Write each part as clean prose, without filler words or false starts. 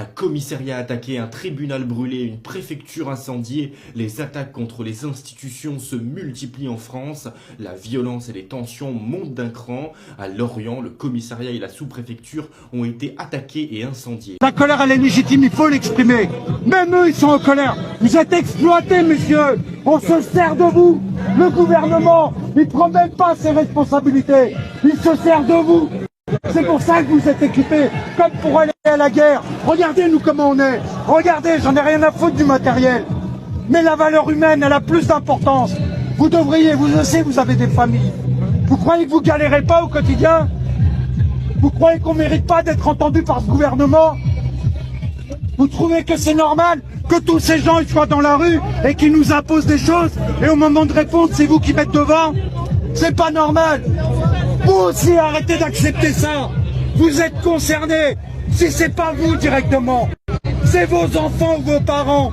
Un commissariat attaqué, un tribunal brûlé, une préfecture incendiée, les attaques contre les institutions se multiplient en France, la violence et les tensions montent d'un cran. À Lorient, le commissariat et la sous-préfecture ont été attaqués et incendiés. La colère, elle est légitime, il faut l'exprimer. Même eux, ils sont en colère. Vous êtes exploités, messieurs. On se sert de vous. Le gouvernement, il ne prend même pas ses responsabilités. Il se sert de vous. C'est pour ça que vous êtes équipés, comme pour aller à la guerre. Regardez nous comment on est. Regardez, j'en ai rien à foutre du matériel. Mais la valeur humaine, elle a plus d'importance. Vous devriez, vous aussi, vous avez des familles. Vous croyez que vous galérez pas au quotidien? Vous croyez qu'on mérite pas d'être entendu par ce gouvernement? Vous trouvez que c'est normal que tous ces gens ils soient dans la rue et qu'ils nous imposent des choses et au moment de répondre, c'est vous qui mettez devant? C'est pas normal. Vous aussi, arrêtez d'accepter ça. Vous êtes concernés. Si c'est pas vous directement, c'est vos enfants ou vos parents.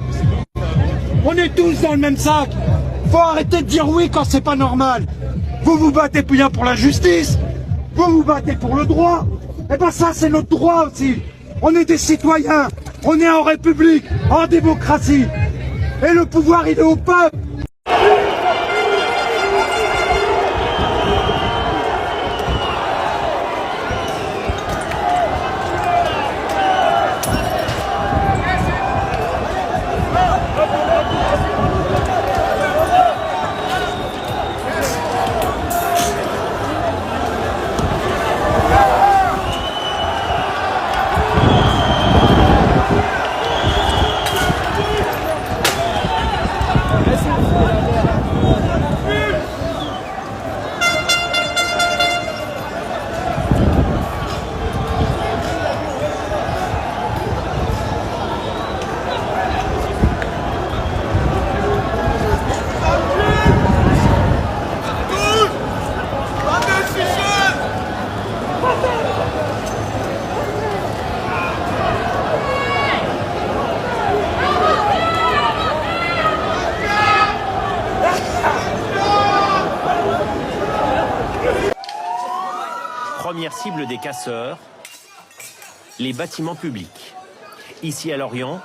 On est tous dans le même sac. Faut arrêter de dire oui quand c'est pas normal. Vous vous battez bien pour la justice. Vous vous battez pour le droit. Eh ben ça, c'est notre droit aussi. On est des citoyens. On est en République, en démocratie. Et le pouvoir, il est au peuple. Première cible des casseurs, les bâtiments publics. Ici à Lorient,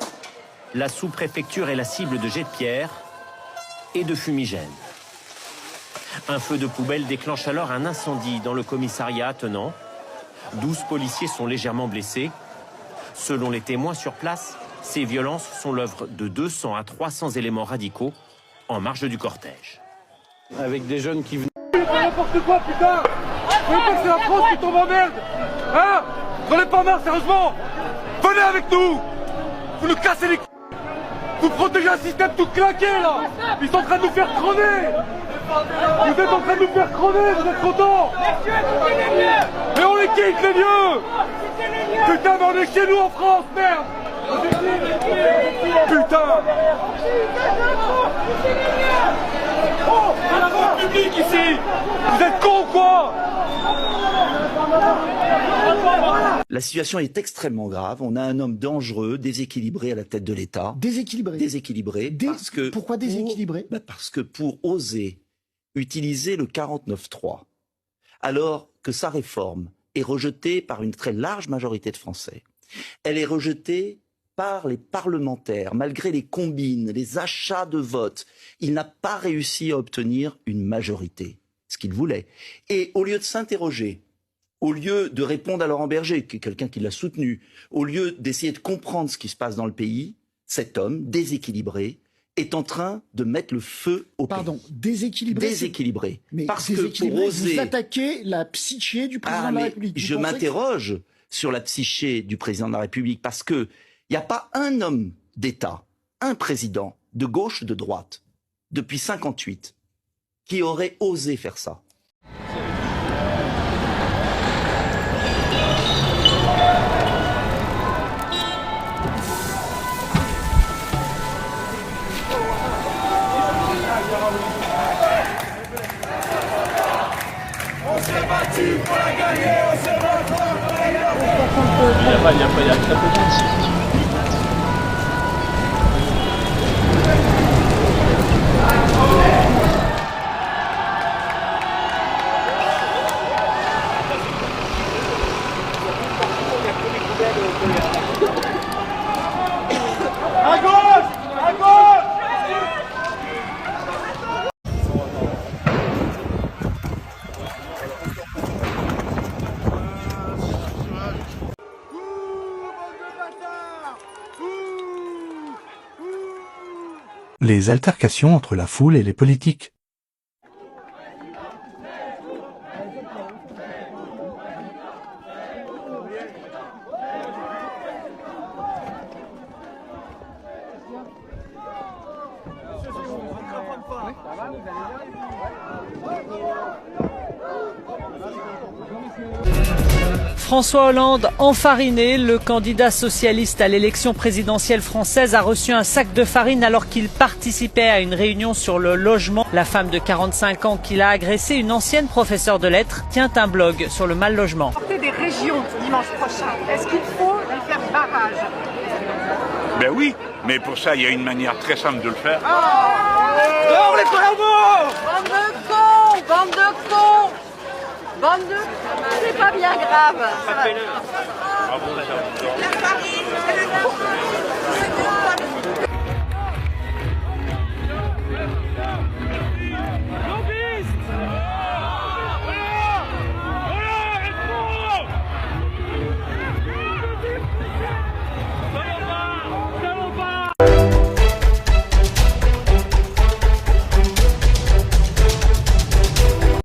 la sous-préfecture est la cible de jets de pierre et de fumigènes. Un feu de poubelle déclenche alors un incendie dans le commissariat attenant. 12 policiers sont légèrement blessés. Selon les témoins sur place, ces violences sont l'œuvre de 200 à 300 éléments radicaux en marge du cortège. Avec des jeunes qui venaient... N'importe quoi, putain! Vous voyez pas que c'est la France qui tombe en merde? Hein? J'en ai pas marre, sérieusement! Venez avec nous! Vous nous cassez les c***! Vous protégez un système tout claqué, là! Ils sont en train de nous faire crever! Vous êtes en train de nous faire crever, vous êtes contents? Mais on les quitte, les vieux! Putain, mais on est chez nous en France, merde! Putain! Oh, c'est la voie publique ici! Vous êtes cons ou quoi? La situation est extrêmement grave. On a un homme dangereux, déséquilibré à la tête de l'État. Déséquilibré. Déséquilibré. Parce que Pourquoi déséquilibré? Parce que pour oser utiliser le 49.3, alors que sa réforme est rejetée par une très large majorité de Français, elle est rejetée par les parlementaires, malgré les combines, les achats de vote. Il n'a pas réussi à obtenir une majorité, ce qu'il voulait. Et au lieu de s'interroger, au lieu de répondre à Laurent Berger, qui est quelqu'un qui l'a soutenu, au lieu d'essayer de comprendre ce qui se passe dans le pays, cet homme déséquilibré est en train de mettre le feu au pays. Pardon, déséquilibré. Déséquilibré. Mais parce que déséquilibré, pour oser... vous attaquez la psyché du président de la République. Je m'interroge sur la psyché du président de la République parce que il n'y a pas un homme d'État, un président de gauche ou de droite, depuis 58, qui aurait osé faire ça. On s'est battu pour la gagner, on s'est battu pour la gagner. Il y a très peu de temps. les altercations entre la foule et les politiques. François Hollande enfariné, le candidat socialiste à l'élection présidentielle française a reçu un sac de farine alors qu'il participait à une réunion sur le logement. La femme de 45 ans qui l'a agressé, une ancienne professeure de lettres, tient un blog sur le mal logement. Des régions dimanche prochain, est-ce qu'il faut lui faire barrage? Ben oui, mais pour ça, il y a une manière très simple de le faire. Dehors les corbeaux! Bande de cons! Bande de cons! Bande de... C'est pas bien grave. Faites-le. La farine,